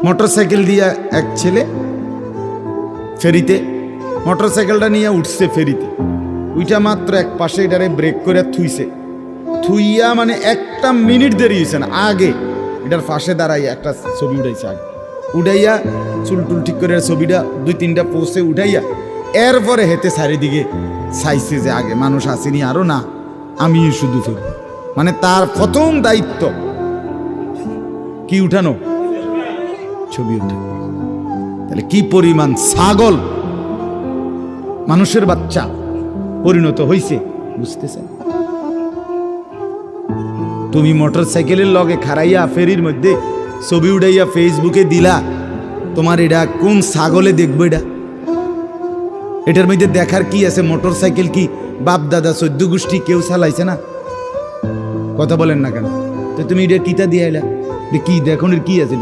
Motorcycle দিয়া এক ছেলে ফেরিতে মোটরসাইকেলটা নিয়ে উঠছে ফেরিতে, ওইটা মাত্র এক পাশে এটারে ব্রেক করে থুইয়া মানে একটা মিনিট দেরি হয়েছে না, আগে এটার পাশে দাঁড়াইয়া একটা ছবি উঠাইছে, আগে উঠাইয়া চুল টুল ঠিক করে ছবিটা 2-3টা পোস্টে উঠাইয়া এরপরে হেতে চারিদিকে চাইছে যে আগে মানুষ আসেনি আরো না, আমি শুধু ফেরি। মানে তার প্রথম দায়িত্ব কি উঠানো, ছবি উঠানো। তাহলে কি পরিমাণ ছাগল মানুষের বাচ্চা পরিণত হইছে বুঝতেছেন? তুমি মোটরসাইকেলের লগে খাড়াইয়া ফেরির মধ্যে ছবি উঠাইয়া ফেসবুকে দিলা, তোমার এটা কোন ছাগলে দেখবো? এটার মধ্যে দেখার কি আছে? মোটরসাইকেল কি বাপ দাদা 14 গোষ্ঠী কেউ চালাইছে না? কথা বলেন না কেন? তো তুমি এটা কিতা দিয়ে আইলা, কি দেখুন কি আছে?